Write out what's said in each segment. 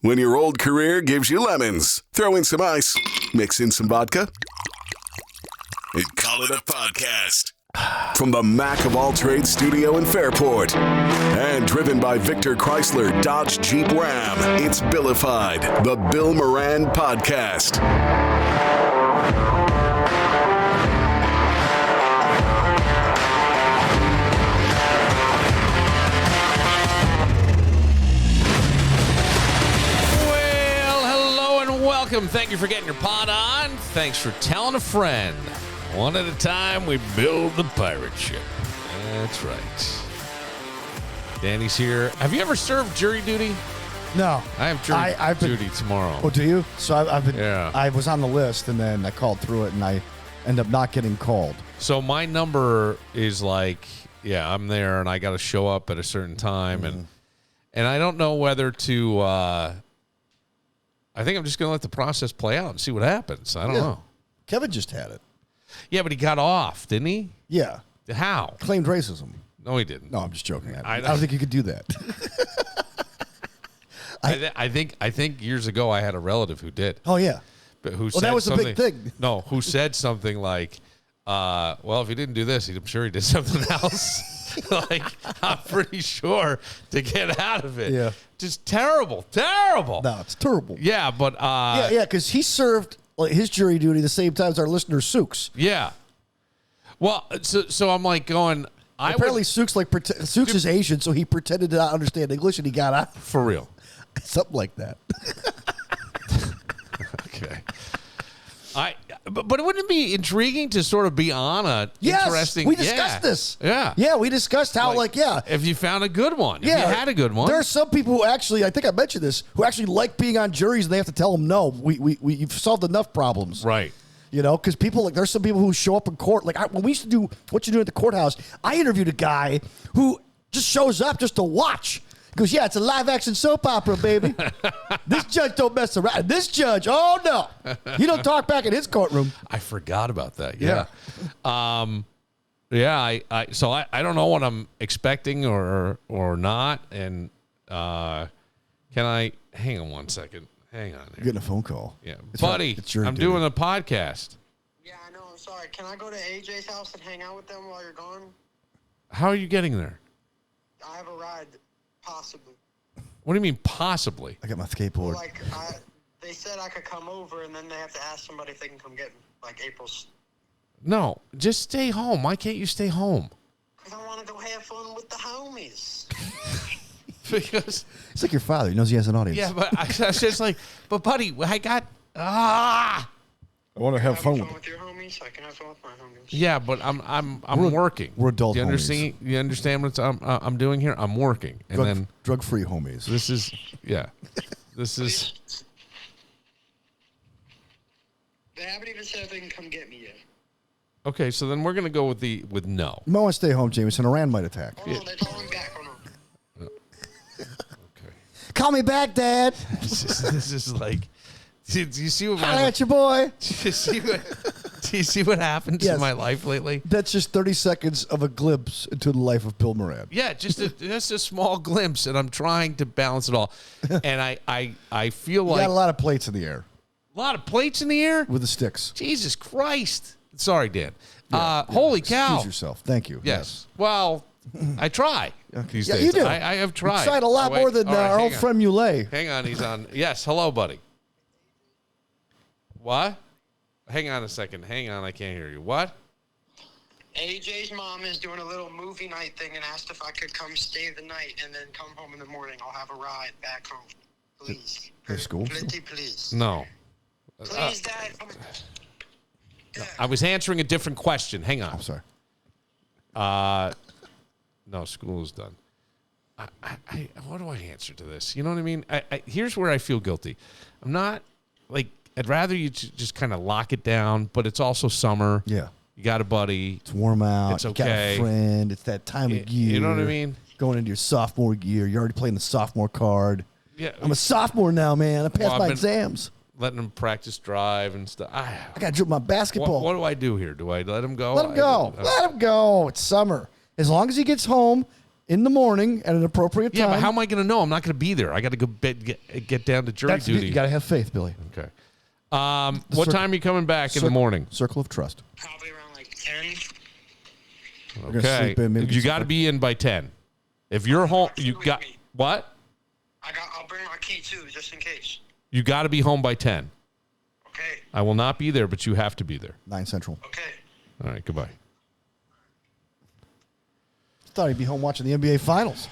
When your old career gives you lemons, throw in some ice, mix in some vodka, and call it a podcast. From the Mac of All Trades studio in Fairport, and driven by Victor Chrysler Dodge Jeep Ram, it's Billified, the Bill Moran Podcast. Welcome. Thank you for getting your pod on. Thanks for telling a friend. One at a time, we build the pirate ship. That's right. Danny's here. Have you ever served jury duty? No. I have jury duty tomorrow. Oh, do you? So I've been. Yeah. I was on the list, and then I called through it, and I end up not getting called. So my number is like, yeah, I'm there, and I got to show up at a certain time, and I don't know whether to. I think I'm just going to let the process play out and see what happens. I don't know. Kevin just had it. Yeah, but he got off, didn't he? Yeah. How? Claimed racism. No, he didn't. No, I'm just joking. I don't think you could do that. I think years ago I had a relative who did. Oh, yeah. But who said that was a something, big thing. No, who said something like, well, if he didn't do this, I'm sure he did something else. Like, I'm pretty sure to get out of it. Yeah. Just terrible. No, it's terrible. Yeah, but... yeah, because he served his jury duty the same time as our listener, Sooks. Yeah. Well, so I'm like going... Apparently, Sooks is Asian, so he pretended to not understand English, and he got out. For real. Something like that. Okay. But wouldn't it be intriguing to sort of be on a interesting... we discussed this. Yeah. Yeah, we discussed how, if you found a good one. Yeah. If you had a good one. There are some people who actually, I think I mentioned this, who actually like being on juries, and they have to tell them, no, you've solved enough problems. Right. You know, because there's some people who show up in court. When we used to do What You Do at the Courthouse, I interviewed a guy who just shows up just to watch. He goes, yeah, it's a live-action soap opera, baby. This judge don't mess around. This judge, oh, no. He don't talk back in his courtroom. I forgot about that. Yeah. So I don't know what I'm expecting or not. And can I hang on one second? Hang on. You're getting a phone call. Yeah. It's Buddy, I'm doing a podcast. Yeah, I know. I'm sorry. Can I go to AJ's house and hang out with them while you're gone? How are you getting there? I have a ride. Possibly. What do you mean, possibly? I got my skateboard. They said I could come over, and then they have to ask somebody if they can come get me, like April's. No, just stay home. Why can't you stay home? Because I want to go have fun with the homies. Because it's like your father. He knows he has an audience. Yeah, but I was just like, but buddy, I got I want to have fun with your homies. I can have fun with my homies. Yeah, but I'm working. We're adult homies. You understand what I'm doing here? I'm working, and drug-free homies. This is This is. They haven't even said if they can come get me yet. Okay, so then we're gonna go with no. You might want to stay home, Jameson. Iran might attack. Hold on, they're calling back. Hold on. Okay. Call me back, Dad. This is like. Do you see what Holla at your boy. Do you see what happened to my life lately? That's just 30 seconds of a glimpse into the life of Bill Moran. Yeah, just a small glimpse, and I'm trying to balance it all. And I feel like you got a lot of plates in the air. A lot of plates in the air? With the sticks. Jesus Christ. Sorry, Dan. Yeah, holy cow. Excuse yourself. Thank you. Yes. Well, I try these days. You do. I have tried. You tried a lot more than our old friend Muley. Hang on, he's on. Yes, hello, buddy. What? Hang on a second. Hang on, I can't hear you. What? AJ's mom is doing a little movie night thing and asked if I could come stay the night and then come home in the morning. I'll have a ride back home. Please. Their school? Please. No. Please, Dad. No, I was answering a different question. Hang on. I'm sorry. No, school is done. What do I answer to this? You know what I mean? Here's where I feel guilty. I'm not, I'd rather you just kind of lock it down, but it's also summer. Yeah. You got a buddy. It's warm out. It's okay. You got a friend. It's that time of year. You know what I mean? Going into your sophomore year. You're already playing the sophomore card. Yeah. I'm a sophomore now, man. I passed my exams. Letting him practice drive and stuff. I got to dribble my basketball. What do I do here? Do I let him go? Let him go. Let him go. It's summer. As long as he gets home in the morning at an appropriate time. Yeah, but how am I going to know? I'm not going to be there. I got to go get down to jury duty. You got to have faith, Billy. Okay. What time are you coming back in the morning? Circle of trust. Probably around like 10. Okay. You got to be in by 10. If you're home, you got what? I'll bring my key too, just in case. You got to be home by 10. Okay. I will not be there, but you have to be there. 9 Central. Okay. All right. Goodbye. Thought he'd be home watching the NBA Finals.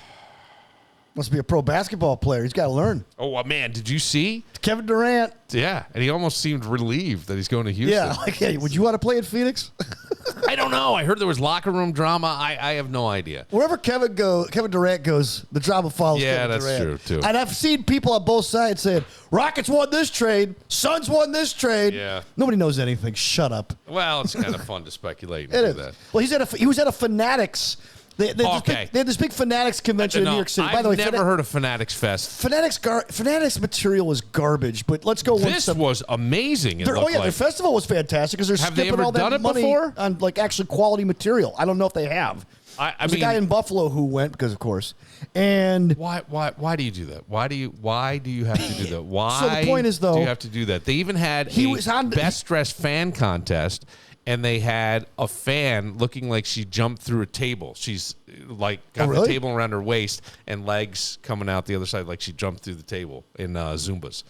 Must be a pro basketball player. He's got to learn. Oh, man. Did you see? Kevin Durant. Yeah. And he almost seemed relieved that he's going to Houston. Yeah. Like, hey, would you want to play at Phoenix? I don't know. I heard there was locker room drama. I have no idea. Wherever Kevin Durant goes, the drama follows Kevin Durant. Yeah, that's true, too. And I've seen people on both sides saying, Rockets won this trade. Suns won this trade. Yeah. Nobody knows anything. Shut up. Well, it's kind of fun to speculate. It is. That. Well, he was at a Fanatics. They had this big Fanatics convention in New York City. By the way, I've never heard of Fanatics Fest. Fanatics material was garbage, but let's go one This step. was amazing. Their festival was fantastic because they're skipping all that money on like actually quality material. I don't know if they have. There's a guy in Buffalo who went because, of course, and why do you do that? Why do you have to do that? Why? So the point is, though, do you have to do that? They even had a best dressed fan contest. And they had a fan looking like she jumped through a table. She's like got the table around her waist and legs coming out the other side like she jumped through the table in Zumbas.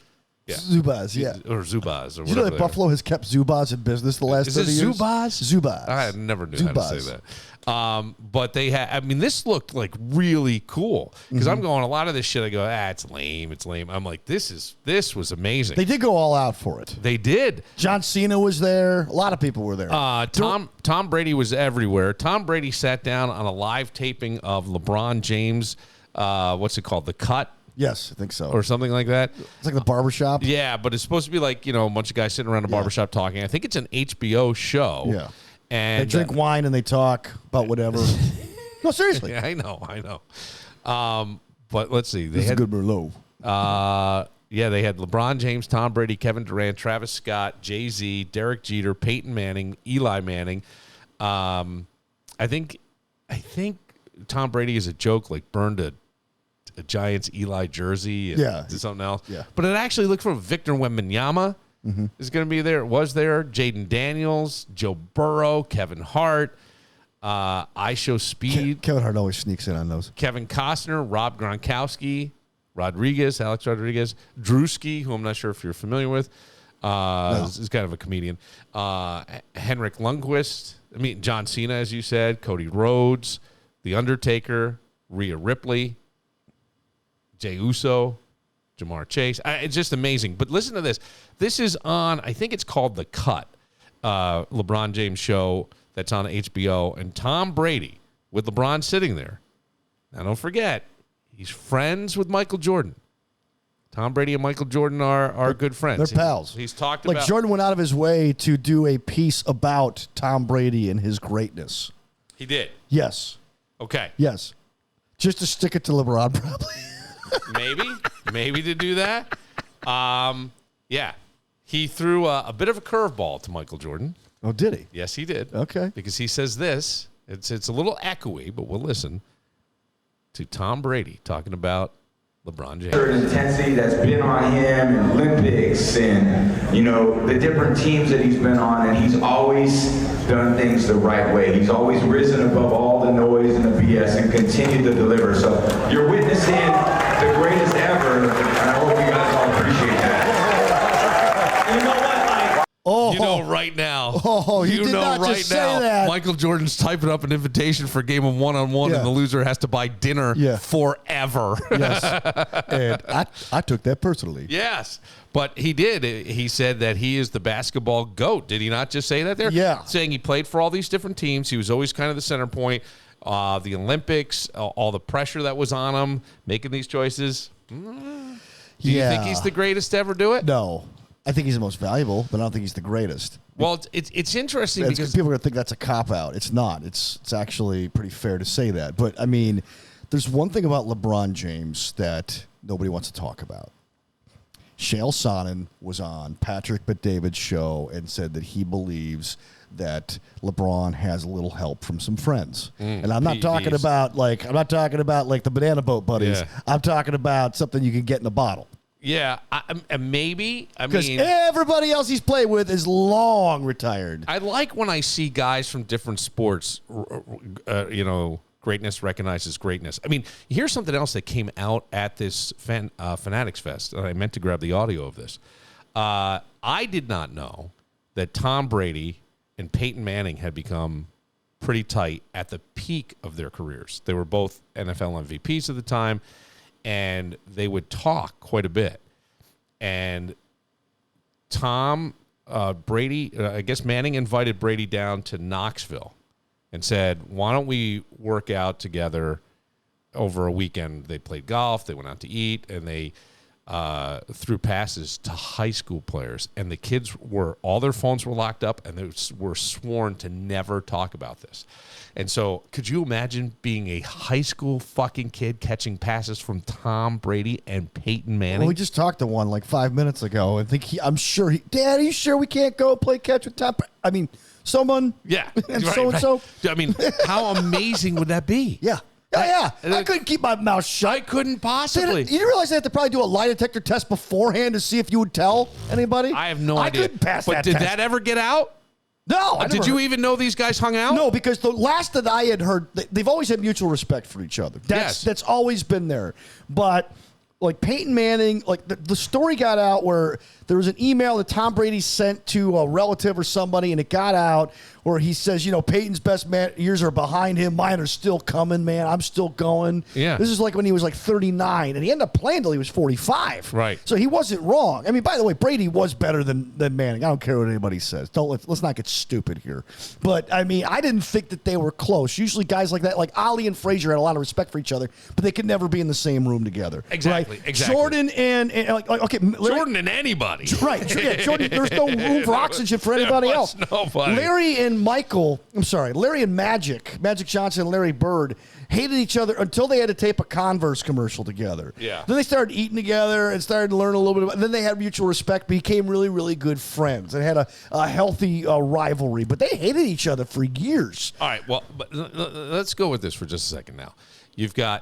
Yeah. Zubaz, yeah. Or Zubaz. Or you know that Buffalo has kept Zubaz in business the last 30 years? Zubaz? I never knew how to say that. But they had, I mean, this looked like really cool. Because I'm going, a lot of this shit, I go, it's lame. It's lame. I'm like, this was amazing. They did go all out for it. They did. John Cena was there. A lot of people were there. Tom Brady was everywhere. Tom Brady sat down on a live taping of LeBron James, what's it called? The Cut? Yes, I think so. Or something like that. It's like the barbershop. Yeah, but it's supposed to be like, a bunch of guys sitting around a barbershop talking. I think it's an HBO show. Yeah. And they drink wine and they talk about whatever. No, seriously. Yeah, I know. But let's see. This is good Merlot. They had LeBron James, Tom Brady, Kevin Durant, Travis Scott, Jay-Z, Derek Jeter, Peyton Manning, Eli Manning. I think Tom Brady is a joke, like burned a Giants Eli jersey and did something else. Yeah. But it actually looked for Victor Wembanyama is going to be there. It was there. Jaden Daniels, Joe Burrow, Kevin Hart, I Show Speed. Kevin Hart always sneaks in on those. Kevin Costner, Rob Gronkowski, Alex Rodriguez, Drewski, who I'm not sure if you're familiar with. Is kind of a comedian. Henrik Lundqvist. John Cena, as you said. Cody Rhodes, The Undertaker, Rhea Ripley, Jey Uso, Jamar Chase. It's just amazing. But listen to this. This is on, I think it's called The Cut, LeBron James show that's on HBO. And Tom Brady, with LeBron sitting there. Now, don't forget, he's friends with Michael Jordan. Tom Brady and Michael Jordan are good friends. They're pals. He's talked about... Like, Jordan went out of his way to do a piece about Tom Brady and his greatness. He did? Yes. Okay. Yes. Just to stick it to LeBron, probably. Maybe to do that. Yeah. He threw a bit of a curveball to Michael Jordan. Oh, did he? Yes, he did. Okay. Because he says this. It's a little echoey, but we'll listen to Tom Brady talking about LeBron James. The intensity that's been on him in Olympics and, the different teams that he's been on, and he's always done things the right way. He's always risen above all the noise and the BS and continued to deliver. So you're witnessing the greatest ever, and I hope you guys all appreciate that. You know what, Mike? Oh, you know right now. Oh, you did not just say that. Michael Jordan's typing up an invitation for a game of one-on-one, and the loser has to buy dinner forever. Yes. And I took that personally. Yes. But he did. He said that he is the basketball GOAT. Did he not just say that there? Yeah. Saying he played for all these different teams. He was always kind of the center point. The Olympics, all the pressure that was on him, making these choices. Do you think he's the greatest to ever do it? No. I think he's the most valuable, but I don't think he's the greatest. Well, it's interesting because people are going to think that's a cop-out. It's not. It's actually pretty fair to say that. But, there's one thing about LeBron James that nobody wants to talk about. Chael Sonnen was on Patrick Bet-David's show and said that he believes that LeBron has a little help from some friends. And I'm not PEDs. talking about like the banana boat buddies. Yeah. I'm talking about something you can get in a bottle. Yeah, maybe. Because mean, everybody else he's played with is long retired. I like when I see guys from different sports, greatness recognizes greatness. I mean, here's something else that came out at this Fanatics Fest. And I meant to grab the audio of this. I did not know that Tom Brady and Peyton Manning had become pretty tight at the peak of their careers. They were both NFL MVPs at the time, and they would talk quite a bit. And Brady, I guess Manning invited Brady down to Knoxville and said, why don't we work out together over a weekend? They played golf, they went out to eat, and they threw passes to high school players. And the kids all their phones were locked up, and they were sworn to never talk about this. And so could you imagine being a high school fucking kid catching passes from Tom Brady and Peyton Manning? Well, we just talked to one like 5 minutes ago. I think Dad, are you sure we can't go play catch with Tom? I mean, someone. Yeah. And right, so-and-so. right. I mean, how amazing would that be? Yeah. Yeah. I couldn't keep my mouth shut. I couldn't possibly. You didn't realize they had to probably do a lie detector test beforehand to see if you would tell anybody? I have no idea. I couldn't pass but that did test. that ever get out? No. Did you even know these guys hung out? No, because the last that I had heard, they've always had mutual respect for each other. That's always been there. But like Peyton Manning, like the story got out where there was an email that Tom Brady sent to a relative or somebody, and it got out where he says, Peyton's best years are behind him. Mine are still coming, man. I'm still going. Yeah. This is like when he was like 39, and he ended up playing till he was 45. Right. So he wasn't wrong. I mean, by the way, Brady was better than Manning. I don't care what anybody says. Let's not get stupid here. But, I mean, I didn't think that they were close. Usually guys like that, like Ali and Frazier, had a lot of respect for each other, but they could never be in the same room together. Exactly. Right? Exactly. Jordan and okay. Jordan and anybody. Right. Yeah, Jordan, there's no room for oxygen for anybody There else. was nobody. Larry and Magic Johnson and Larry Bird hated each other until they had to tape a Converse commercial together. Yeah. Then they started eating together and started to learn a little bit about it. Then they had mutual respect, became really, really good friends, and had a healthy rivalry. But they hated each other for years. All right, well, but let's go with this for just a second now.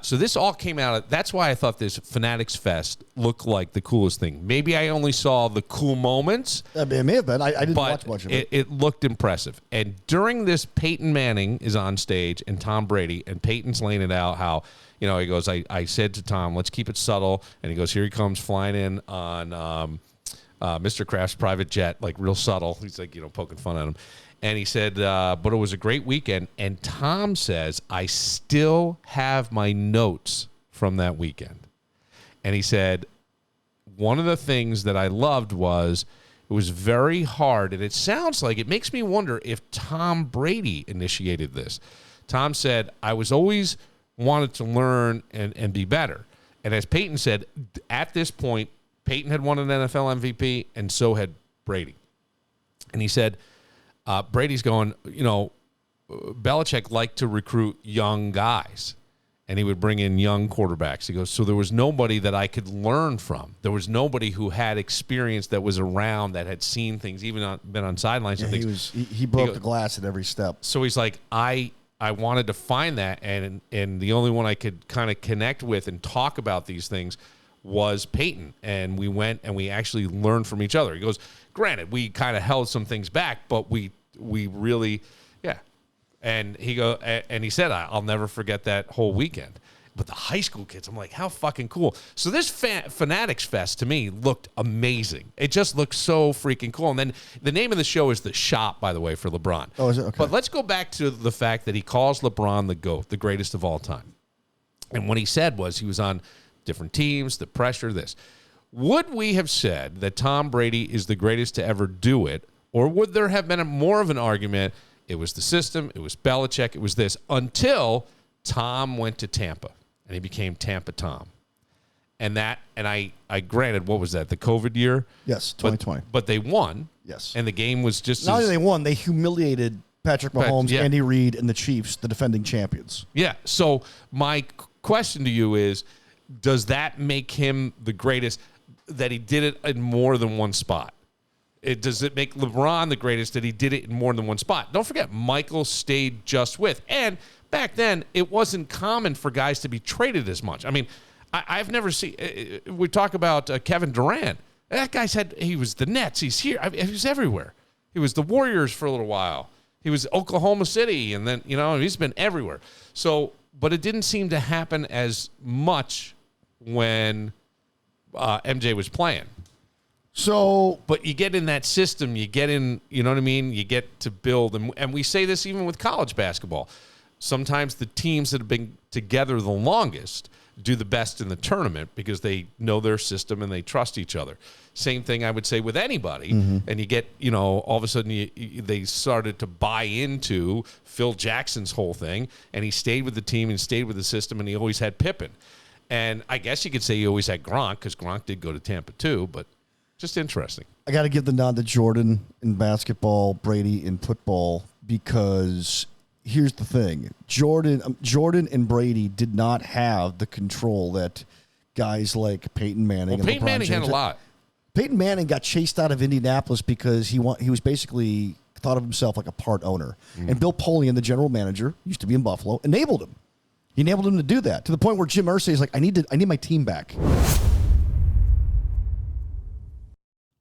So this all came out. That's why I thought this Fanatics Fest looked like the coolest thing. Maybe I only saw the cool moments. It may have been. I didn't watch much of it. It looked impressive. And during this, Peyton Manning is on stage and Tom Brady, and Peyton's laying it out how, he goes, I said to Tom, let's keep it subtle. And he goes, here he comes flying in on Mr. Kraft's private jet, like real subtle. He's like, poking fun at him. And he said, but it was a great weekend. And Tom says, I still have my notes from that weekend. And he said, one of the things that I loved was it was very hard. And it sounds like, it makes me wonder if Tom Brady initiated this. Tom said, I was always wanted to learn and be better. And as Peyton said, at this point, Peyton had won an NFL MVP, and so had Brady. And he said, Brady's going, Belichick liked to recruit young guys, and he would bring in young quarterbacks. He goes, so there was nobody that I could learn from. There was nobody who had experience that was around, that had seen things, even been on sidelines and things. He broke the glass at every step. So he's like, I wanted to find that, and the only one I could kind of connect with and talk about these things was Peyton. And we went and we actually learned from each other. He goes, granted, we kind of held some things back, but we really, yeah. And he said, I'll never forget that whole weekend. But the high school kids, I'm like, how fucking cool. So this Fanatics Fest to me looked amazing. It just looked so freaking cool. And then the name of the show is The Shop, by the way, for LeBron. Oh, is it? Okay. But let's go back to the fact that he calls LeBron the GOAT, the greatest of all time. And what he said was he was on different teams, the pressure, this. Would we have said that Tom Brady is the greatest to ever do it, or would there have been more of an argument, it was the system, it was Belichick, it was this, until Tom went to Tampa, and he became Tampa Tom. And I granted, what was that, the COVID year? Yes, 2020. But they won. Yes. And the game was just Not only they won, they humiliated Patrick Mahomes, yeah. Andy Reid, and the Chiefs, the defending champions. Yeah. So my question to you is, does that make him the greatest, that he did it in more than one spot? Does it make LeBron the greatest that he did it in more than one spot? Don't forget, Michael stayed just with. And back then, it wasn't common for guys to be traded as much. I mean, I've never seen. We talk about Kevin Durant. That guy's he was the Nets. He's here. He was everywhere. He was the Warriors for a little while. He was Oklahoma City, and then he's been everywhere. So, but it didn't seem to happen as much when MJ was playing. So, but you get in that system, you get in, you know what I mean? You get to build, and we say this even with college basketball. Sometimes the teams that have been together the longest do the best in the tournament because they know their system and they trust each other. Same thing I would say with anybody. And you get, all of a sudden they started to buy into Phil Jackson's whole thing, and he stayed with the team and stayed with the system, and he always had Pippen. And I guess you could say he always had Gronk because Gronk did go to Tampa too, but just interesting. I got to give the nod to Jordan in basketball, Brady in football, because here's the thing. Jordan and Brady did not have the control that guys like Peyton Manning and Peyton LeBron Manning James had a lot. Peyton Manning got chased out of Indianapolis because he was basically thought of himself like a part owner. And Bill Polian, the general manager, used to be in Buffalo, enabled him. He enabled him to do that to the point where Jim Irsay is like, I need my team back.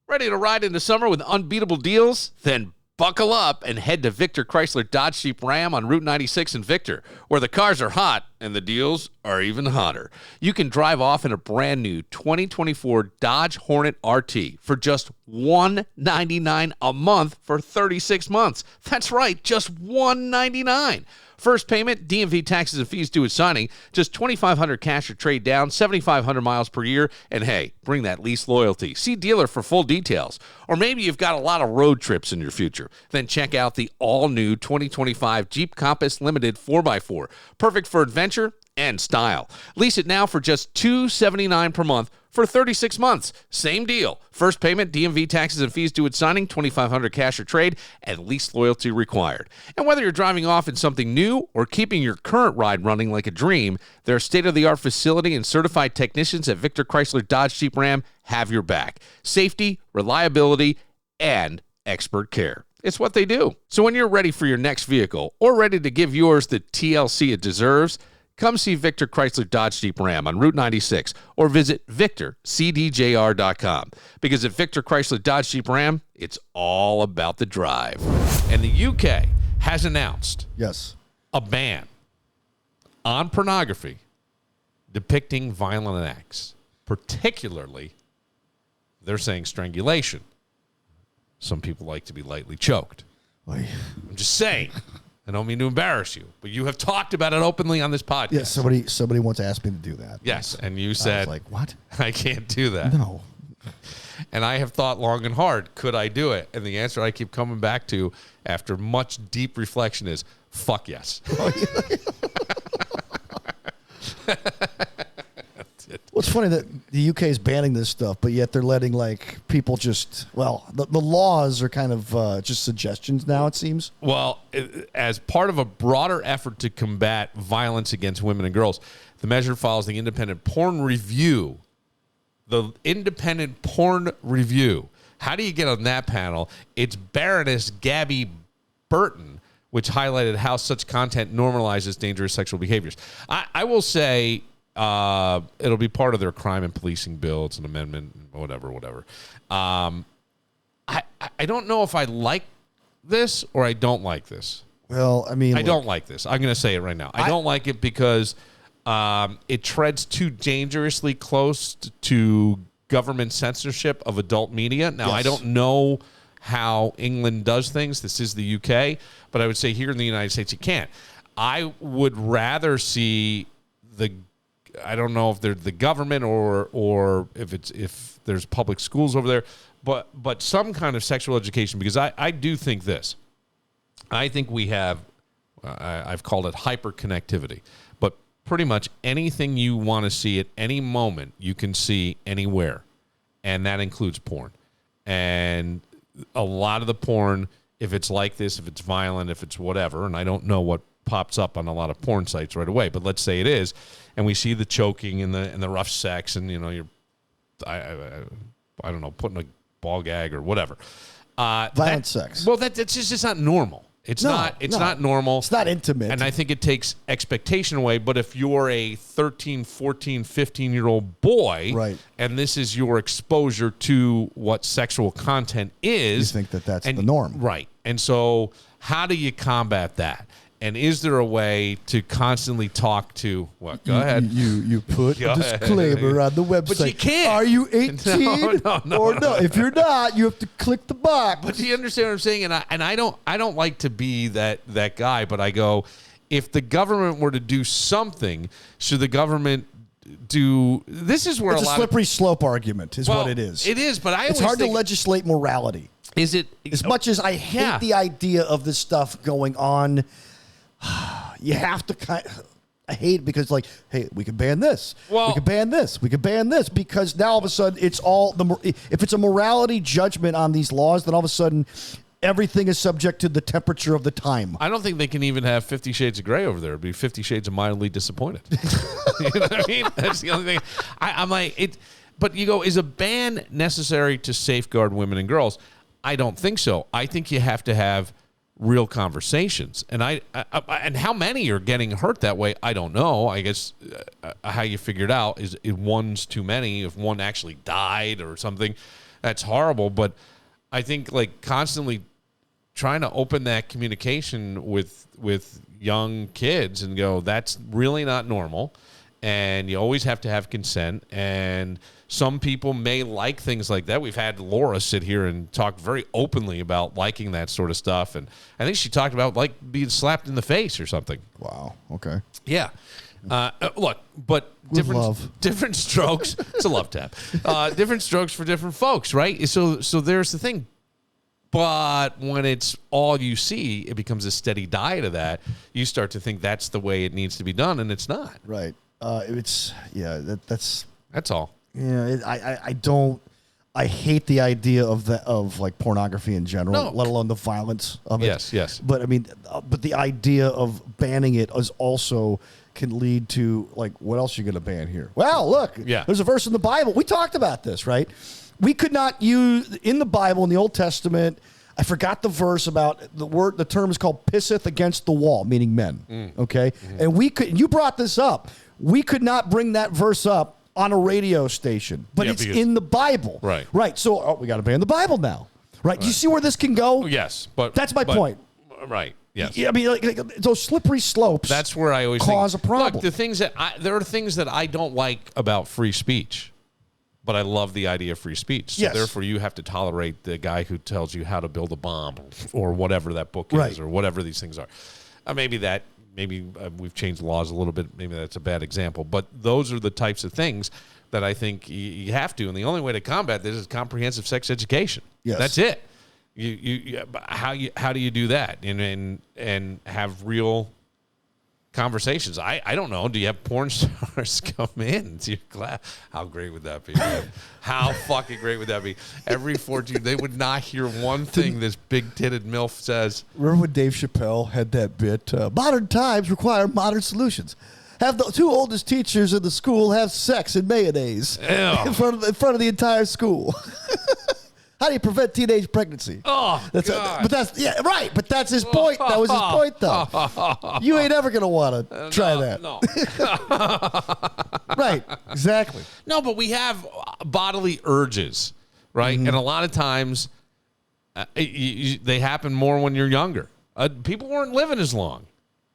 Ready to ride into summer with unbeatable deals? Then buckle up and head to Victor Chrysler Dodge Jeep Ram on Route 96 in Victor, where the cars are hot and the deals are even hotter. You can drive off in a brand new 2024 Dodge Hornet RT for just $199 a month for 36 months. That's right, just $199. First payment, DMV taxes and fees due at signing, just $2,500 cash or trade down, 7,500 miles per year, and hey, bring that lease loyalty. See dealer for full details. Or maybe you've got a lot of road trips in your future. Then check out the all-new 2025 Jeep Compass Limited 4x4. Perfect for adventure and style. Lease it now for just $279 per month for 36 months. Same deal. First payment, DMV taxes and fees due at signing, $2,500 cash or trade, and lease loyalty required. And whether you're driving off in something new or keeping your current ride running like a dream, their state-of-the-art facility and certified technicians at Victor Chrysler Dodge Jeep Ram have your back. Safety, reliability, and expert care. It's what they do. So when you're ready for your next vehicle or ready to give yours the TLC it deserves, come see Victor Chrysler Dodge Jeep Ram on Route 96 or visit VictorCDJR.com. Because at Victor Chrysler Dodge Jeep Ram, it's all about the drive. And the UK has announced a ban on pornography depicting violent acts. Particularly, they're saying strangulation. Some people like to be lightly choked. I'm just saying. I don't mean to embarrass you, but you have talked about it openly on this podcast. Yes, somebody once asked me to do that. Yes, and you said, I was like, what? I can't do that. No. And I have thought long and hard, could I do it? And the answer I keep coming back to after much deep reflection is, fuck yes. Well, it's funny that the UK is banning this stuff, but yet they're letting people just, the laws are kind of just suggestions now, it seems. Well, as part of a broader effort to combat violence against women and girls, the measure follows the Independent Porn Review. The Independent Porn Review. How do you get on that panel? It's Baroness Gabby Burton, which highlighted how such content normalizes dangerous sexual behaviors. I will say... it'll be part of their crime and policing bill. It's an amendment, whatever. I don't know if I like this or I don't like this. Well, I mean... I don't like this. I'm going to say it right now. I don't like it because it treads too dangerously close to government censorship of adult media. Now, I don't know how England does things. This is the UK. But I would say here in the United States, you can't. I would rather see I don't know if they're the government or if there's public schools over there, but some kind of sexual education, because I do think this. I think we have, I've called it hyperconnectivity, but pretty much anything you want to see at any moment, you can see anywhere, and that includes porn. And a lot of the porn, if it's like this, if it's violent, if it's whatever, and I don't know what pops up on a lot of porn sites right away, but let's say it is, and we see the choking and the rough sex, and you're I don't know, putting a ball gag or whatever. Violent sex. Well, it's just not normal. It's not normal. It's not intimate. And I think it takes expectation away. But if you're a 13, 14, 15-year-old boy, right, and this is your exposure to what sexual content is, you think that's the norm. Right. And so how do you combat that? And is there a way to constantly talk to what? Go ahead. You put a disclaimer on the website. But you can't. Are you 18? No. Or no? If you're not, you have to click the box. But do you understand what I'm saying? And I don't like to be that guy, but I go, if the government were to do something, should the government do? This is where it's a slippery slope argument is what it is. It is, but it's hard to legislate morality. Is it? As much as I hate the idea of this stuff going on, you have to I hate it because, like, hey, we can ban this. Well, we can ban this. We can ban this because now all of a sudden it's all if it's a morality judgment on these laws, then all of a sudden everything is subject to the temperature of the time. I don't think they can even have 50 Shades of Grey over there. It'd be 50 Shades of Mildly Disappointed. You know what I mean? That's the only thing. I'm like, it. But you go, is a ban necessary to safeguard women and girls? I don't think so. I think you have to have real conversations, and and how many are getting hurt that way, I don't know. I guess how you figure it out is if one's too many. If one actually died or something, that's horrible. But I think like constantly trying to open that communication with young kids and go, that's really not normal, and you always have to have consent. And some people may like things like that. We've had Laura sit here and talk very openly about liking that sort of stuff. And I think she talked about like being slapped in the face or something. Wow. Okay. Yeah. Look, but different strokes. It's a love tap. Different strokes for different folks, right? So there's the thing. But when it's all you see, it becomes a steady diet of that. You start to think that's the way it needs to be done, and it's not. Right. That's all. Yeah, I hate the idea of like pornography in general, let alone the violence of it. Yes. But I mean, but the idea of banning it is also can lead to like, what else are you going to ban here? Well, look, there's a verse in the Bible. We talked about this, right? We could not use in the Bible in the Old Testament. I forgot the verse about the term is called pisseth against the wall, meaning men. Okay. And you brought this up. We could not bring that verse up on a radio station, but it's in the Bible. Right. So we got to ban the Bible now. Right. Do you see where this can go? Yes. But that's my point. Right. Yes. I mean, like those slippery slopes. That's where I always cause a problem. Look, there are things that I don't like about free speech, but I love the idea of free speech. So therefore, you have to tolerate the guy who tells you how to build a bomb or whatever that book is or whatever these things are. Maybe we've changed the laws a little bit. Maybe that's a bad example. But those are the types of things that I think you have to. And the only way to combat this is comprehensive sex education. Yes. That's it. How do you do that and have real conversations? I don't know. Do you have porn stars come in to your class? How great would that be, man? How fucking great would that be? Every 14, they would not hear one thing this big-titted MILF says. Remember when Dave Chappelle had that bit, modern times require modern solutions. Have the two oldest teachers in the school have sex in mayonnaise in front of the entire school. How do you prevent teenage pregnancy? Oh, God. But that's right. But that's his point. That was his point, though. You ain't ever gonna want to try that. No. Right. Exactly. No, but we have bodily urges, right? And a lot of times they happen more when you're younger. People weren't living as long.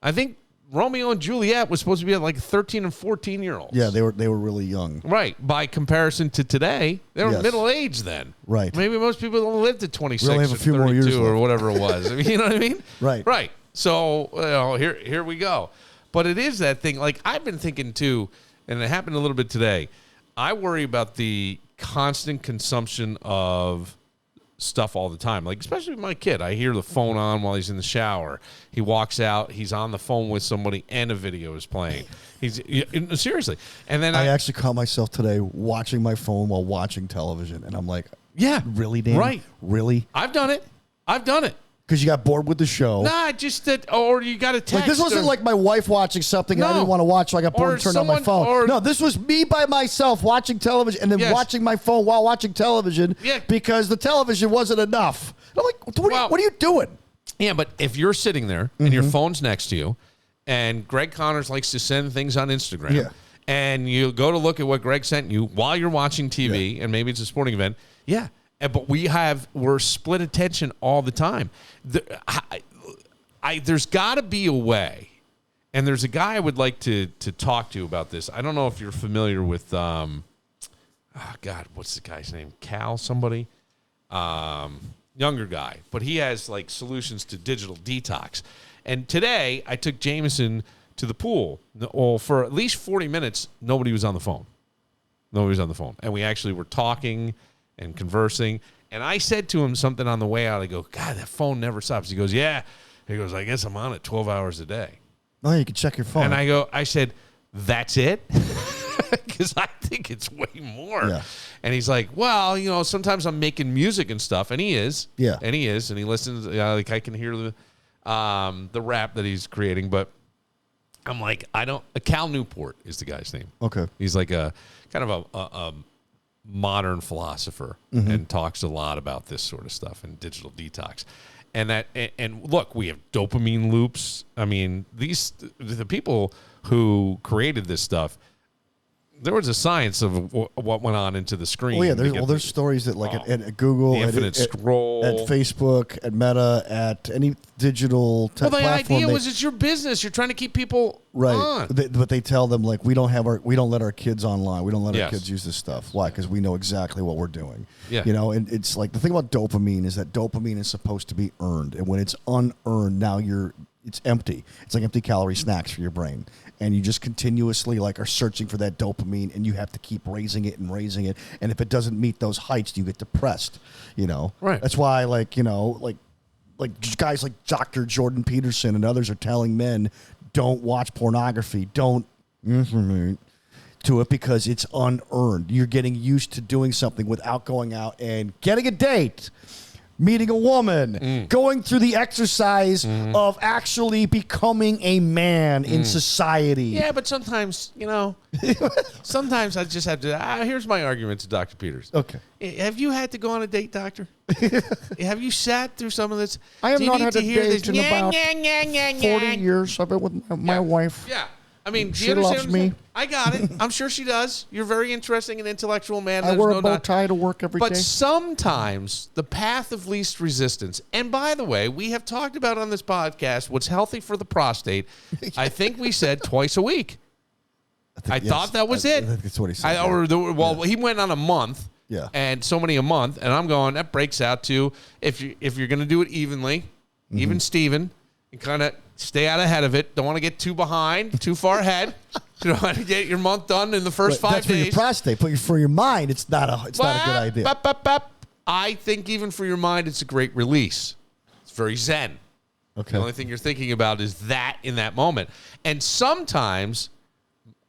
I think Romeo and Juliet was supposed to be like 13 and 14-year-olds. Yeah, they were really young. Right. By comparison to today, they were middle-aged then. Right. Maybe most people don't live to 26 really have or a few 32 more years or left. whatever it was. I mean, you know what I mean? Right. Right. So, here we go. But it is that thing. Like, I've been thinking, too, and it happened a little bit today, I worry about the constant consumption of stuff all the time, like especially with my kid. I hear the phone on while he's in the shower. He walks out, he's on the phone with somebody, and a video is playing. Seriously. And then I actually caught myself today watching my phone while watching television, and I'm like, yeah, really, Dan? Right. Really? I've done it. because you got bored with the show. Nah, just that, or you got a text. Like this wasn't like my wife watching something and I didn't want to watch, so I got bored and turned on my phone. No, this was me by myself watching television and then watching my phone while watching television because the television wasn't enough. I'm like, what are you doing? Yeah, but if you're sitting there and your phone's next to you, and Greg Connors likes to send things on Instagram, and you go to look at what Greg sent you while you're watching TV, and maybe it's a sporting event, but we're split attention all the time. There's got to be a way, and there's a guy I would like to talk to about this. I don't know if you're familiar with, what's the guy's name? Cal somebody? Younger guy, but he has like solutions to digital detox. And today I took Jameson to the pool. Well, for at least 40 minutes, nobody was on the phone. And we actually were talking and conversing. And I said to him something on the way out. I go, God, that phone never stops. He goes, yeah. He goes, I guess I'm on it 12 hours a day. Oh, you can check your phone. And I said, that's it? Because I think it's way more. Yeah. And he's like, well, sometimes I'm making music and stuff. And he is. Yeah. And he listens. Like I can hear the rap that he's creating. But I'm like, Cal Newport is the guy's name. Okay. He's like a kind of a modern philosopher and talks a lot about this sort of stuff and digital detox. And look, we have dopamine loops. I mean, the people who created this stuff, there was a science of what went on into the screen. Oh, yeah. There's stories that, like, at Google, at scroll, at Facebook, at Meta, at any digital platform. Well, the idea was it's your business. You're trying to keep people on. But they tell them, like, we don't let our kids online. We don't let our kids use this stuff. Why? Because we know exactly what we're doing. Yeah. And it's like the thing about dopamine is that dopamine is supposed to be earned. And when it's unearned, now it's empty. It's like empty calorie snacks for your brain. And you just continuously are searching for that dopamine, and you have to keep raising it. And if it doesn't meet those heights, you get depressed. Right. That's why, like guys like Dr. Jordan Peterson and others are telling men, don't watch pornography, don't to it because it's unearned. You're getting used to doing something without going out and getting a date. Meeting a woman, going through the exercise of actually becoming a man in society. Yeah, but sometimes, sometimes I just have to. Here's my argument to Dr. Peters. Okay. Have you had to go on a date, doctor? Have you sat through some of this? I have not had a date in about 40 years. I've been with my wife. Yeah. I mean, she loves me. I got it. I'm sure she does. You're a very interesting and intellectual man. I wear a bow tie to work every day. But sometimes the path of least resistance, and by the way, we have talked about on this podcast what's healthy for the prostate. I think we said twice a week. I thought that was it. I think that's what he said. He went on a month. Yeah. And so many a month, and I'm going, that breaks out to, if you're going to do it evenly, even Steven, and kind of stay out ahead of it. Don't want to get too behind, too far ahead. You don't want to get your month done in the first 5 days. That's for your prostate, but for your mind, it's not a good idea. I think even for your mind, it's a great release. It's very zen. Okay. The only thing you're thinking about is that in that moment. And sometimes,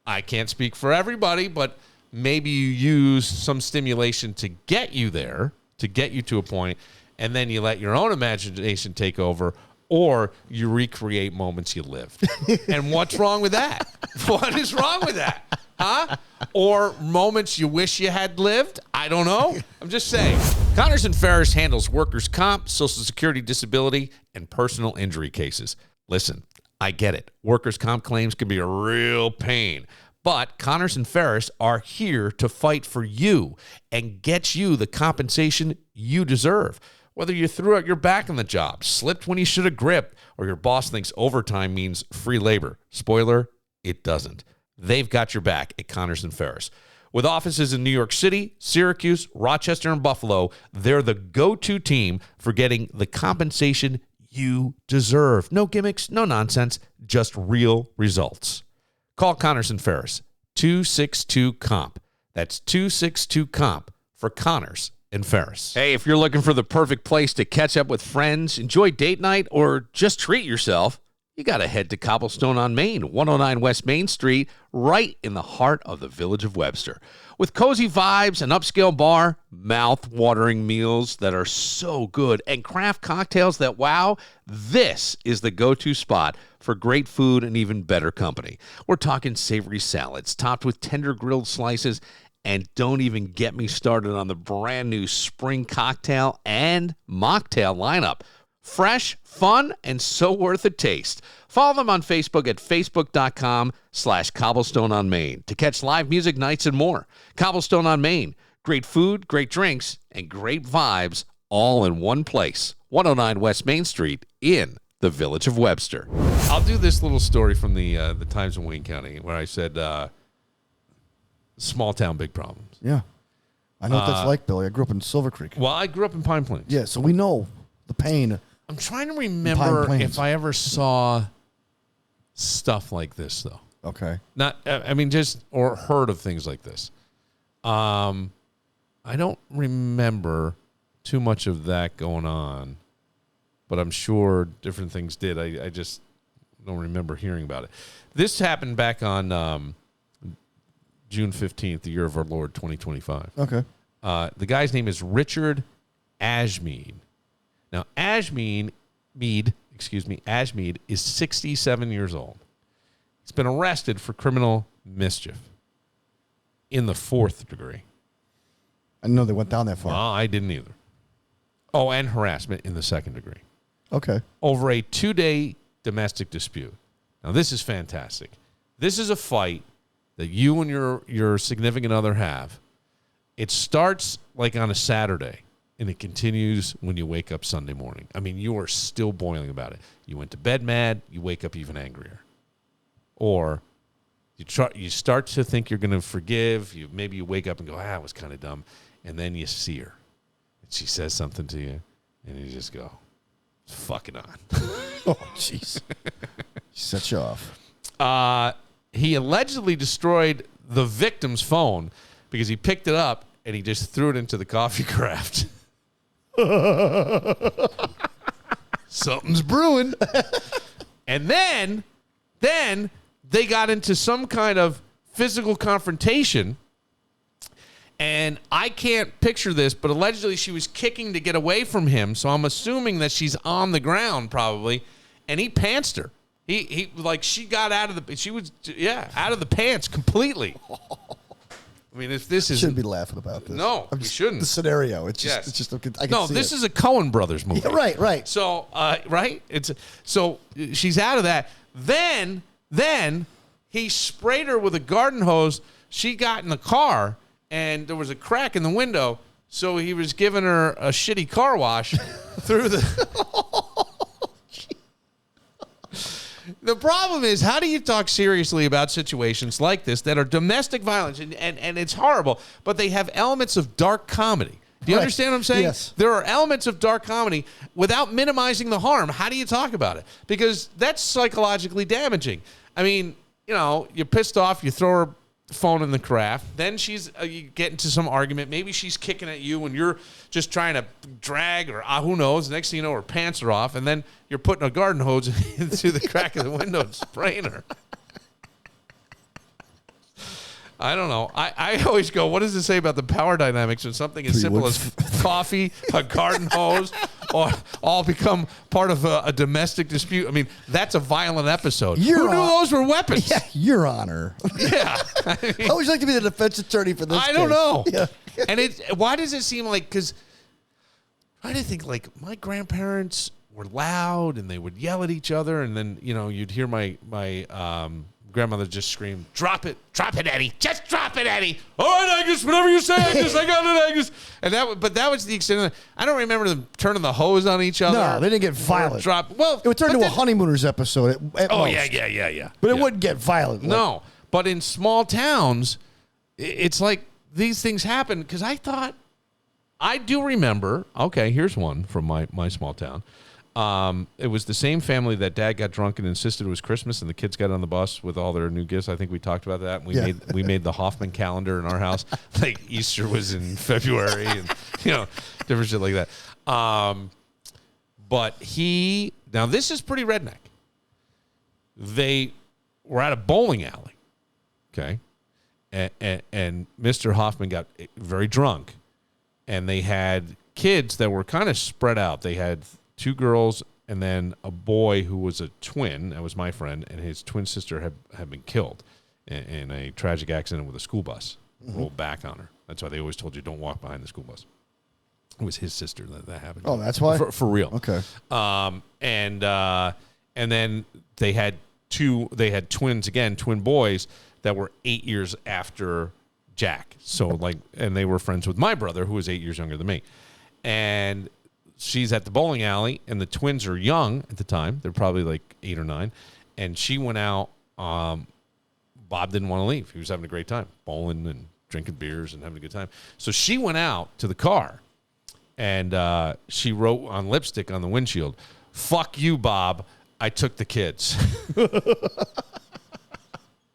I can't speak for everybody, but maybe you use some stimulation to get you there, to get you to a point, and then you let your own imagination take over, or you recreate moments you lived. And what's wrong with that? What is wrong with that? Huh? Or moments you wish you had lived? I don't know. I'm just saying. Connors & Ferris handles workers' comp, Social Security disability, and personal injury cases. Listen, I get it. Workers' comp claims can be a real pain. But Connors & Ferris are here to fight for you and get you the compensation you deserve. Whether you threw out your back on the job, slipped when you should have gripped, or your boss thinks overtime means free labor. Spoiler, it doesn't. They've got your back at Connors & Ferris. With offices in New York City, Syracuse, Rochester, and Buffalo, they're the go-to team for getting the compensation you deserve. No gimmicks, no nonsense, just real results. Call Connors & Ferris, 262-COMP. That's 262-COMP for Connors & Ferris. Hey, if you're looking for the perfect place to catch up with friends, enjoy date night, or just treat yourself, you got to head to Cobblestone on Main, 109 West Main Street, right in the heart of the village of Webster. With cozy vibes, an upscale bar, mouth-watering meals that are so good, and craft cocktails that wow, this is the go-to spot for great food and even better company. We're talking savory salads topped with tender grilled slices, and don't even get me started on the brand new spring cocktail and mocktail lineup. Fresh, fun, and so worth a taste. Follow them on Facebook at facebook.com/Cobblestone on Main to catch live music nights and more. Cobblestone on Main. Great food, great drinks, and great vibes all in one place. 109 West Main Street in the village of Webster. I'll do this little story from the Times in Wayne County where I said small town, big problems. Yeah. I know what that's like, Billy. I grew up in Silver Creek. Well, I grew up in Pine Plains. Yeah, so we know the pain. I'm trying to remember if I ever saw stuff like this, though. Okay. Not, I mean, just, or heard of things like this. I don't remember too much of that going on, but I'm sure different things did. I just don't remember hearing about it. This happened back on June 15th, the year of our Lord, 2025. Okay. The guy's name is Richard Ashmead. Now, Ashmead is 67 years old. He's been arrested for criminal mischief in the 4th degree. I didn't know they went down that far. Well, I didn't either. Oh, and harassment in the 2nd degree. Okay. Over a 2-day domestic dispute. Now, this is fantastic. This is a fight that you and your significant other have. It starts like on a Saturday, and it continues when you wake up Sunday morning. I mean, you are still boiling about it. You went to bed mad, you wake up even angrier. Or you start to think you're going to forgive. Maybe you wake up and go, it was kind of dumb. And then you see her. And she says something to you, and you just go, fucking on. Oh, jeez. She set you off. He allegedly destroyed the victim's phone because he picked it up and he just threw it into the coffee craft. Something's brewing. And then they got into some kind of physical confrontation. And I can't picture this, but allegedly she was kicking to get away from him. So I'm assuming that she's on the ground probably. And he pantsed her. He she got out of the pants completely. I mean, if this is shouldn't be laughing about this. No, we shouldn't. The scenario. It's just, Yes. it's just. I can No, see this it. is a Coen Brothers movie. Yeah, right. So, right? So she's out of that. Then he sprayed her with a garden hose. She got in the car, and there was a crack in the window. So he was giving her a shitty car wash through the. The problem is, how do you talk seriously about situations like this that are domestic violence, and it's horrible, but they have elements of dark comedy? Do you understand what I'm saying? Yes. There are elements of dark comedy without minimizing the harm. How do you talk about it? Because that's psychologically damaging. I mean, you're pissed off, you throw her phone in the craft, then you get into some argument. Maybe she's kicking at you and you're just trying to drag, or who knows. Next thing you know, her pants are off, and then you're putting a garden hose into the crack of the window and spraying her. I don't know. I always go, what does it say about the power dynamics when something as simple as coffee, a garden hose, or all become part of a domestic dispute? I mean, that's a violent episode. Who knew those were weapons? Yeah, Your Honor. Yeah. I always like to be the defense attorney for this. I don't know. Yeah. And why does it seem like, because I didn't think, like, my grandparents were loud and they would yell at each other, and then, you'd hear my grandmother just scream, drop it, Eddie, just drop it, Eddie. All right, Angus, whatever you say, Angus, I got it, Angus. And that was the extent of it. I don't remember them turning the hose on each other. No, they didn't get violent. It would turn into a Honeymooners episode at most. Yeah. But it wouldn't get violent. No, but in small towns, it's like these things happen, because I do remember, okay, here's one from my small town. It was the same family that Dad got drunk and insisted it was Christmas, and the kids got on the bus with all their new gifts. I think we talked about that. We made the Hoffman calendar in our house. Like Easter was in February, and different shit like that. But now this is pretty redneck. they were at a bowling alley, okay? And Mr. Hoffman got very drunk, and they had kids that were kind of spread out. They had 2 girls and then a boy who was a twin. That was my friend, and his twin sister had been killed in a tragic accident with a school bus. Rolled back on her. That's why they always told you don't walk behind the school bus. It was his sister that happened. Oh, that's why? For real. Okay. And then they had twins again, twin boys that were 8 years after Jack. So and they were friends with my brother, who was 8 years younger than me. And she's at the bowling alley, and the twins are young at the time. They're probably like 8 or 9. And she went out. Bob didn't want to leave. He was having a great time, bowling and drinking beers and having a good time. So she went out to the car, and she wrote on lipstick on the windshield, "Fuck you, Bob. I took the kids."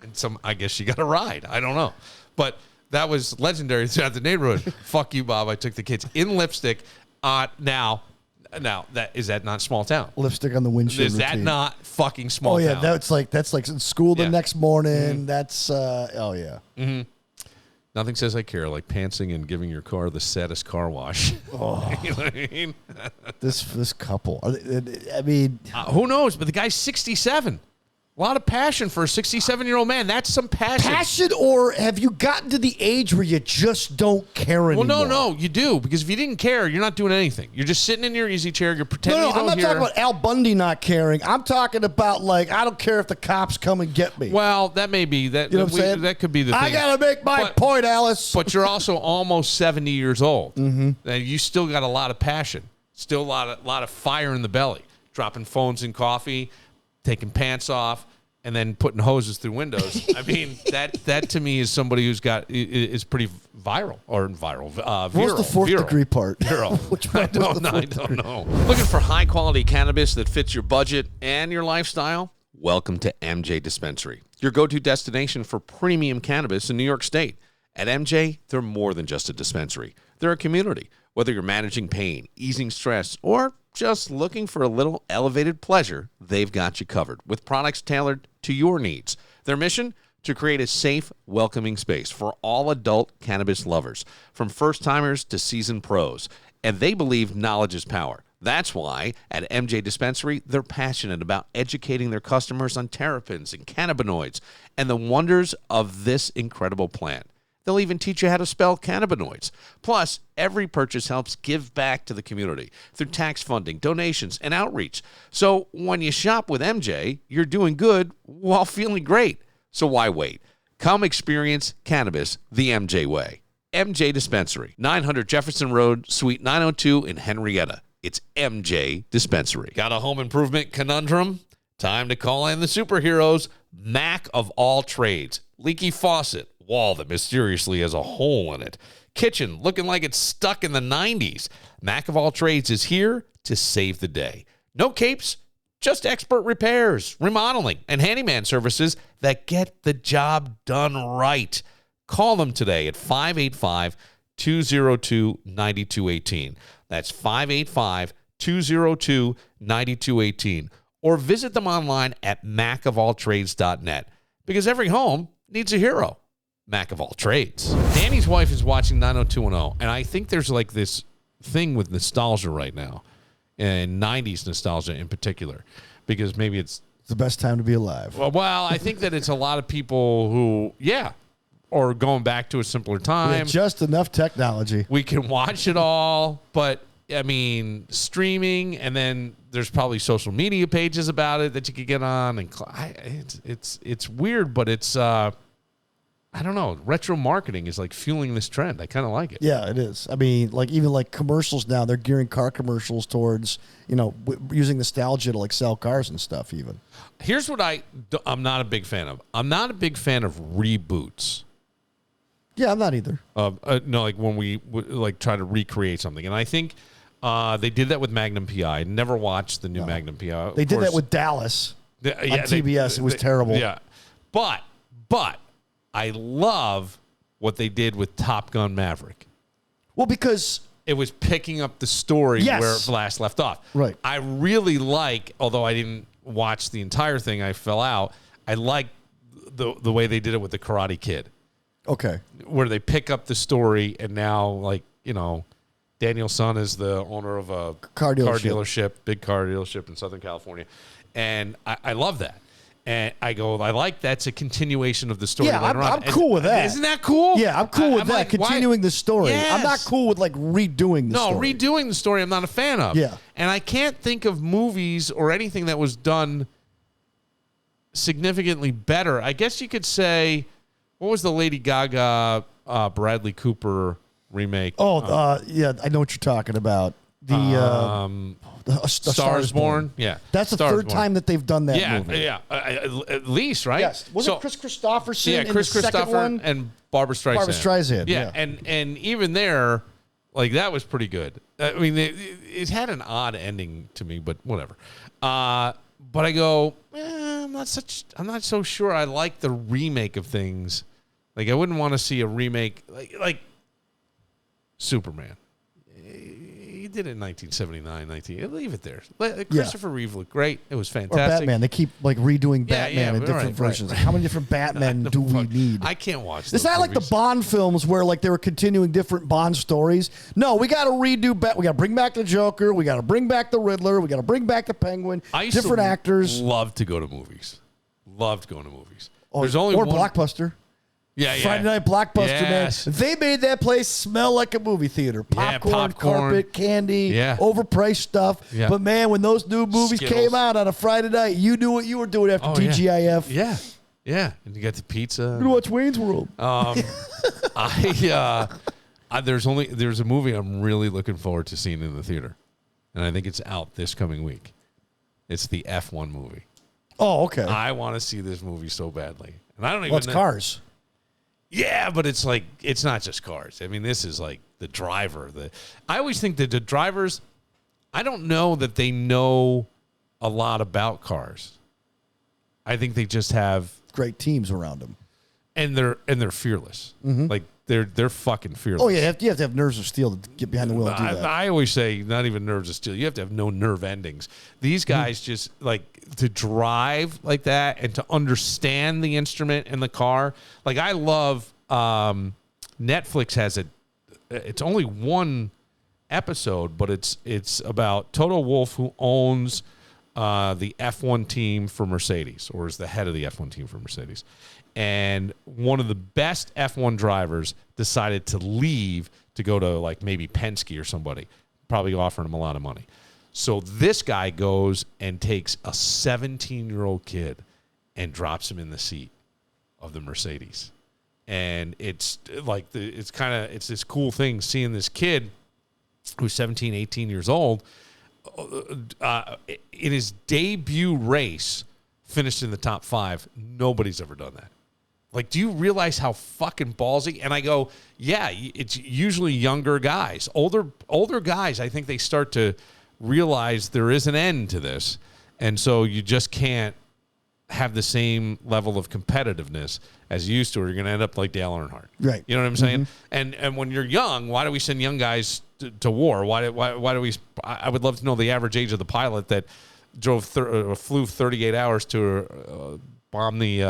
And I guess she got a ride. I don't know. But that was legendary throughout the neighborhood. "Fuck you, Bob. I took the kids." In lipstick. Now, is that not small town? Lipstick on the windshield. Is that routine. not fucking small town? Oh, yeah. That's like in school the next morning. Mm-hmm. That's, oh, yeah. Mm-hmm. Nothing says I care like pantsing and giving your car the saddest car wash. Oh. You know what I mean? This couple. I mean. Who knows? But the guy's 67. A lot of passion for a 67-year-old man. That's some passion. Passion, or have you gotten to the age where you just don't care anymore? Well, no, you do. Because if you didn't care, you're not doing anything. You're just sitting in your easy chair. You're pretending you don't hear. I'm not talking about Al Bundy not caring. I'm talking about, like, I don't care if the cops come and get me. Well, that may be. That, you know what I'm saying? That could be the thing. I got to make my point, Alice. But you're also almost 70 years old. Mm-hmm. And you still got a lot of passion. Still a lot of fire in the belly. Dropping phones in coffee, taking pants off, and then putting hoses through windows. I mean, that to me is somebody who's is pretty viral. Viral. What's the fourth degree part? Viral. Which one? I don't know. Looking for high-quality cannabis that fits your budget and your lifestyle? Welcome to MJ Dispensary, your go-to destination for premium cannabis in New York State. At MJ, they're more than just a dispensary. They're a community. Whether you're managing pain, easing stress, or just looking for a little elevated pleasure, they've got you covered with products tailored to your needs. Their mission? To create a safe, welcoming space for all adult cannabis lovers, from first-timers to seasoned pros. And they believe knowledge is power. That's why at MJ Dispensary, they're passionate about educating their customers on terpenes and cannabinoids and the wonders of this incredible plant. They'll even teach you how to spell cannabinoids. Plus, every purchase helps give back to the community through tax funding, donations, and outreach. So when you shop with MJ, you're doing good while feeling great. So why wait? Come experience cannabis the MJ way. MJ Dispensary, 900 Jefferson Road, Suite 902 in Henrietta. It's MJ Dispensary. Got a home improvement conundrum? Time to call in the superheroes, Mac of all trades. Leaky faucet, wall that mysteriously has a hole in it. Kitchen looking like it's stuck in the 90s. Mac of all trades is here to save the day. No capes, just expert repairs, remodeling, and handyman services that get the job done right. Call them today at 585-202-9218. That's 585-202-9218. Or visit them online at macofalltrades.net, because every home needs a hero. Mac of all trades. Danny's wife is watching 90210, and I think there's like this thing with nostalgia right now, and 90s nostalgia in particular, because maybe it's the best time to be alive. Well, I think that it's a lot of people who, or going back to a simpler time. Just enough technology. We can watch it all, but I mean, streaming, and then there's probably social media pages about it that you could get on, and it's weird, but it's I don't know. Retro marketing is like fueling this trend. I kind of like it. Yeah, it is. I mean, like even like commercials now, they're gearing car commercials towards, using nostalgia to like sell cars and stuff even. Here's what I'm not a big fan of. I'm not a big fan of reboots. Yeah, I'm not either. No, like when we try to recreate something. And I think they did that with Magnum PI. I never watched the new Magnum PI. They did that with Dallas on TBS. It was terrible. Yeah. But I love what they did with Top Gun Maverick. Well, because it was picking up the story where it last left off. Right. I really like, although I didn't watch the entire thing. I fell out. I like the way they did it with the Karate Kid. Okay. Where they pick up the story, and now, like, you know, Daniel's son is the owner of a car dealership, big car dealership in Southern California. And I love that. And I like that's a continuation of the story. Yeah, I'm cool with that. Isn't that cool? Yeah, I'm cool with that. like, continuing the story. Yes. I'm not cool with like redoing the story. No, redoing the story I'm not a fan of. Yeah. And I can't think of movies or anything that was done significantly better. I guess you could say, what was the Lady Gaga, Bradley Cooper remake? Yeah, I know what you're talking about. The Stars Born. Yeah. That's the third time that they've done that movie. Yeah. At least, right? Yes. Was it Chris Christopherson Yeah, in Chris the second Christopher one? and Barbara Streisand. Barbara Streisand, yeah. And even there, like, that was pretty good. I mean, it had an odd ending to me, but whatever. But I go, I'm not so sure I like the remake of things. Like, I wouldn't want to see a remake like Superman. He did it in 1979, leave it there. Christopher Reeve looked great. It was fantastic. Or Batman. They keep like redoing Batman in different versions. Like, how many different Batmen do we need? I can't watch It's not like the Bond films where like they were continuing different Bond stories. No, we got to redo we got to bring back the Joker. We got to bring back the Riddler. We got to bring back the Penguin. Different actors. Loved to go to movies. Loved going to movies. Oh, There's only or one Blockbuster. Yeah. Friday Night Blockbuster, Yes. man. They made that place smell like a movie theater. Popcorn, popcorn. carpet, candy, Yeah. overpriced stuff. Yeah. But, man, when those new movies Skittles. came out on a Friday night, you knew what you were doing after TGIF. Yeah. And you got the pizza. You watch Wayne's World. There's a movie I'm really looking forward to seeing in the theater. And I think it's out this coming week. It's the F1 movie. Oh, okay. I want to see this movie so badly. And I don't even Well, it's Cars. Yeah, but it's like, it's not just cars. I mean, this is like the driver. I always think that the drivers, I don't know that they know a lot about cars. I think they just have Great teams around them. and they're fearless. Like they're fucking fearless. Oh, yeah. You have to have nerves of steel to get behind the wheel and do that. I always say not even nerves of steel. You have to have no nerve endings. These guys just like to drive like that and to understand the instrument in the car. Like I love Netflix has it's only one episode, but it's about Toto Wolff, who owns the F1 team for Mercedes, or is the head of the F1 team for Mercedes. And one of the best F1 drivers decided to leave to go to like maybe Penske or somebody, probably offering him a lot of money. So this guy goes and takes a 17-year-old kid and drops him in the seat of the Mercedes. And it's like it's this cool thing seeing this kid who's 17, 18 years old in his debut race finished in the top 5. Nobody's ever done that. Like, do you realize how fucking ballsy? And I go, yeah, it's usually younger guys. Older guys, I think they start to realize there is an end to this. And so you just can't have the same level of competitiveness as you used to, or you're going to end up like Dale Earnhardt. Right. You know what I'm saying? And when you're young, why do we send young guys to war? Why do we? I would love to know the average age of the pilot that flew 38 hours to bomb the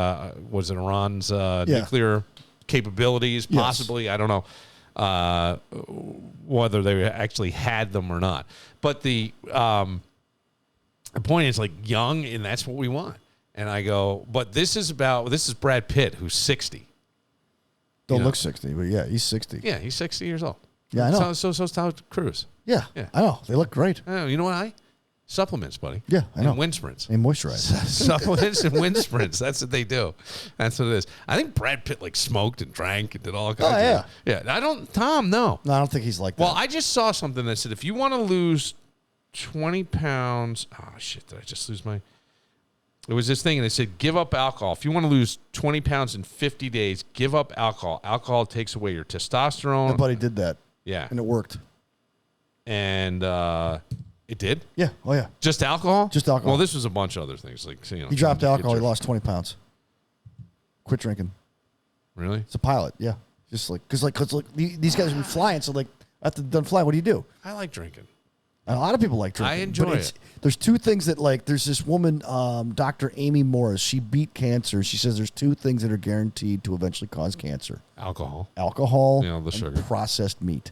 was it Iran's nuclear capabilities? Possibly, yes. I don't know whether they actually had them or not. But the point is, like, young, and that's what we want. And I go, but this is Brad Pitt, who's 60. Don't look 60, but yeah, he's 60. Yeah, he's 60 years old. Yeah, I know. So's Tom Cruise. Yeah, I know. They look great. You know what? Supplements, buddy. Yeah, I know. And wind sprints. And moisturize. Supplements and wind sprints. That's what they do. That's what it is. I think Brad Pitt like smoked and drank and did all kinds of yeah. Tom, no. No, I don't think he's like that. Well, I just saw something that said if you want to lose 20 pounds. Oh, shit. Did I just lose my. It was this thing, and it said, give up alcohol. If you want to lose 20 pounds in 50 days, give up alcohol. Alcohol takes away your testosterone. My buddy did that. Yeah. And it worked. And it did? Yeah. Oh, yeah. Just alcohol? Just alcohol. Well, this was a bunch of other things. Like, he dropped alcohol. He lost 20 pounds. Quit drinking. Really? It's a pilot, yeah. Just like, because these guys will be flying, so like, after they're done flying, what do you do? I like drinking. A lot of people like drinking. I enjoy it. There's two things that, like, there's this woman, Dr. Amy Morris. She beat cancer. She says there's two things that are guaranteed to eventually cause cancer. Alcohol, the and sugar. Processed meat.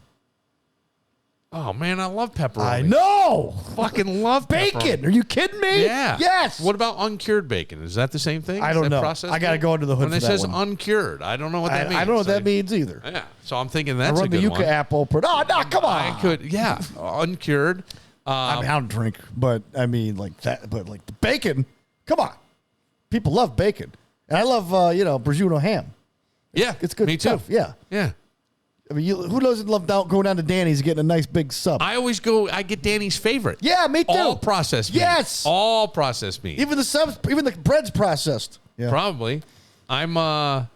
Oh, man, I love pepperoni. I know. Fucking love bacon. pepperoni. Are you kidding me? Yeah. Yes. What about uncured bacon? Is that the same thing? I don't know. I got to go into the hood when for it that says one. uncured, I don't know what that means. I don't know what that means either. Yeah. So I'm thinking I that's run a good the one. Yucca apple. Oh, no, come on. I could, yeah, uncured. I mean, I don't drink, but I mean, like that. But like the bacon, come on. People love bacon, and I love prosciutto ham. Yeah, It's good me stuff. too. Yeah. Yeah. I mean, who doesn't love going down to Danny's and getting a nice big sub? I get Danny's favorite. Yeah, me too. All processed meat. Yes. All processed meat. Even the subs, even the bread's processed. Yeah. Probably. I'm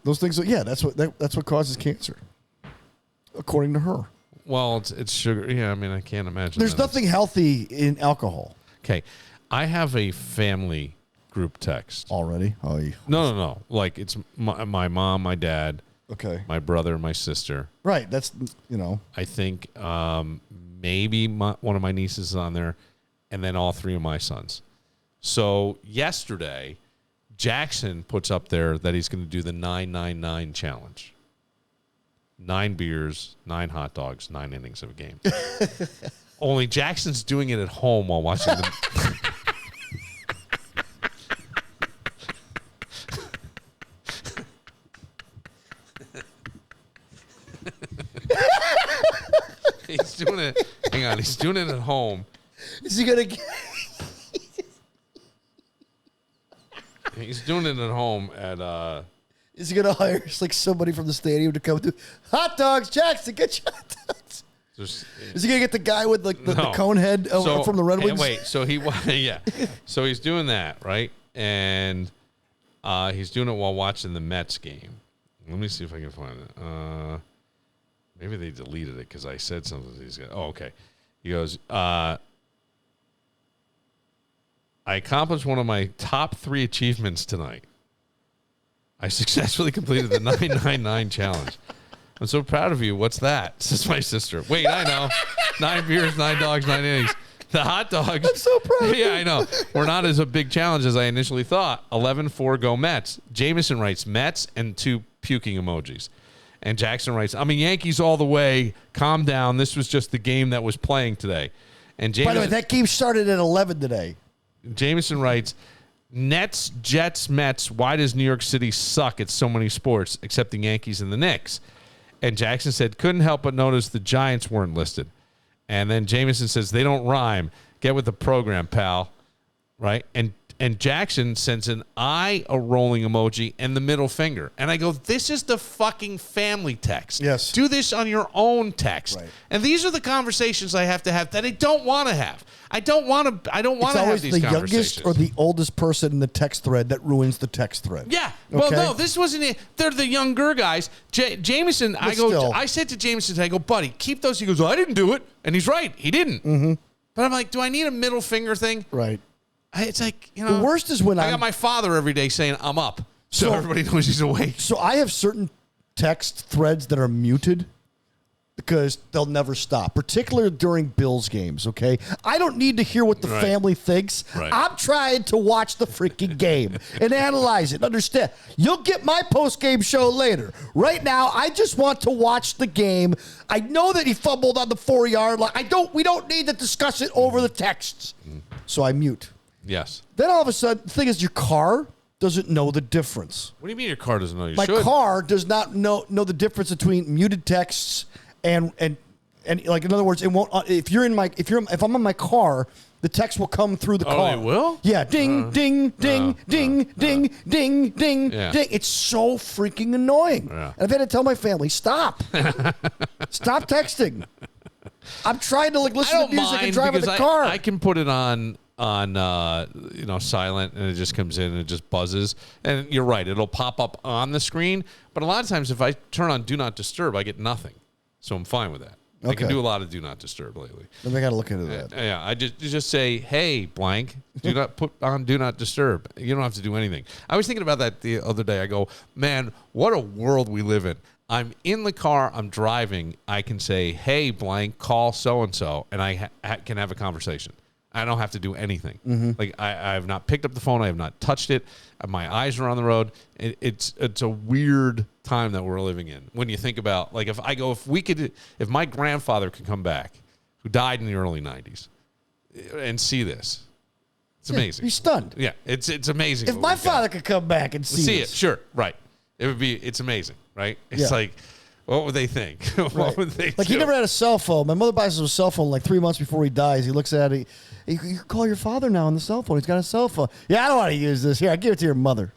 those things. Yeah, that's what causes cancer, according to her. well, it's sugar. Yeah, I mean, I can't imagine. There's nothing healthy in alcohol. Okay. I have a family group text. Already? Oh, yeah. No. Like it's my mom, my dad, Okay. my brother, my sister. Right. That's, I think maybe one of my nieces is on there, and then all three of my sons. So yesterday, Jackson puts up there that he's going to do the 999 challenge. 9 beers, 9 hot dogs, 9 innings of a game. Only Jackson's doing it at home while watching the... He's doing it. Hang on. He's doing it at home. Is he going to get... He's doing it at home at... Is he going to hire like somebody from the stadium to come do hot dogs? Jackson, get your hot dogs. Is he going to get the guy with the cone head from the Red Wings? Wait, so so he's doing that, right? And he's doing it while watching the Mets game. Let me see if I can find it. Maybe they deleted it because I said something to these guys. Oh, okay. He goes, I accomplished one of my top 3 achievements tonight. I successfully completed the 999 challenge. I'm so proud of you. What's that? Says my sister. Wait, I know. 9 beers, 9 dogs, 9 innings. The hot dogs. I'm so proud of you. Yeah, I know. We're not as a big challenge as I initially thought. 11-4 go Mets. Jameson writes Mets and 2 puking emojis. And Jackson writes, I'm a Yankees all the way. Calm down. This was just the game that was playing today. And Jameson, By the way, that game started at 11 today. Jameson writes, Nets, Jets, Mets. Why does New York City suck at so many sports except the Yankees and the Knicks? And Jackson said, couldn't help but notice the Giants weren't listed. And then Jameson says, they don't rhyme. Get with the program, pal. Right? And Jackson sends an eye, a rolling emoji, and the middle finger. And I go, this is the fucking family text. Yes. Do this on your own text. Right. And these are the conversations I have to have that I don't want to have. I don't want to have these conversations. It's always the youngest or the oldest person in the text thread that ruins the text thread. Yeah. Well, Okay? no, this wasn't it. They're the younger guys. Jameson, I said to Jameson, I go, buddy, keep those. He goes, I didn't do it. And he's right. He didn't. Mm-hmm. But I'm like, do I need a middle finger thing? Right. It's like, the worst is when I got my father every day saying I'm up. So everybody knows he's awake. So I have certain text threads that are muted because they'll never stop, particularly during Bills games, okay? I don't need to hear what the family thinks. Right. I'm trying to watch the freaking game and analyze it. Understand? You'll get my post-game show later. Right now, I just want to watch the game. I know that he fumbled on the 4-yard line. We don't need to discuss it over the texts. So I mute. Yes. Then all of a sudden, the thing is, your car doesn't know the difference. What do you mean your car doesn't know? My car does not know the difference between muted texts and like, in other words, it won't. If I'm in my car, the text will come through the car. Oh, it will? Yeah, ding, ding, ding, ding, ding, ding, ding, Yeah. ding. It's so freaking annoying. Yeah. And I've had to tell my family, stop, stop texting. I'm trying to listen to music and drive in the car. I can put it on silent, and it just comes in and it just buzzes. And you're right, it'll pop up on the screen. But a lot of times, if I turn on Do Not Disturb, I get nothing. So I'm fine with that. I can Okay. do a lot of Do Not Disturb lately. Then I got to look into that. Yeah, I just say, hey, blank, do not put on Do Not Disturb. You don't have to do anything. I was thinking about that the other day. I go, man, what a world we live in. I'm in the car, I'm driving, I can say, hey, blank, call so-and-so, and I can have a conversation. I don't have to do anything. Mm-hmm. Like, I have not picked up the phone. I have not touched it. My eyes are on the road. It's a weird time that we're living in. When you think about, like, if my grandfather could come back, who died in the early 90s, and see this, it's amazing. He's stunned. Yeah, it's amazing. If my father could come back and see it, sure, right. It's amazing, right? It's Yeah. like, what would they think? What would they Like, do? he never had a cell phone. My mother buys him a cell phone like 3 months before he dies. He looks at it. You can call your father now on the cell phone. He's got a cell phone. Yeah, I don't want to use this. Here, I give it to your mother.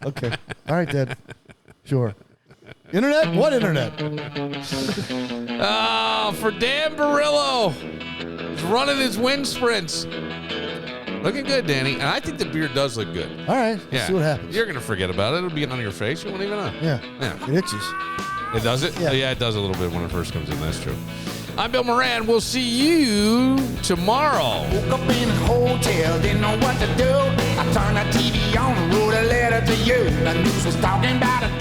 Okay. All right, Dad. Sure. Internet? What internet? Oh, for Dan Barillo. He's running his wind sprints. Looking good, Danny. And I think the beard does look good. All right. Yeah. See what happens. You're going to forget about it. It'll be on your face. You won't even know. Yeah. Yeah. It itches. It does it? Yeah. Yeah, it does a little bit when it first comes in. That's true. I'm Bill Moran. We'll see you tomorrow. Woke up in a hotel, didn't know what to do. I turned the TV on, wrote a letter to you. The news was talking about a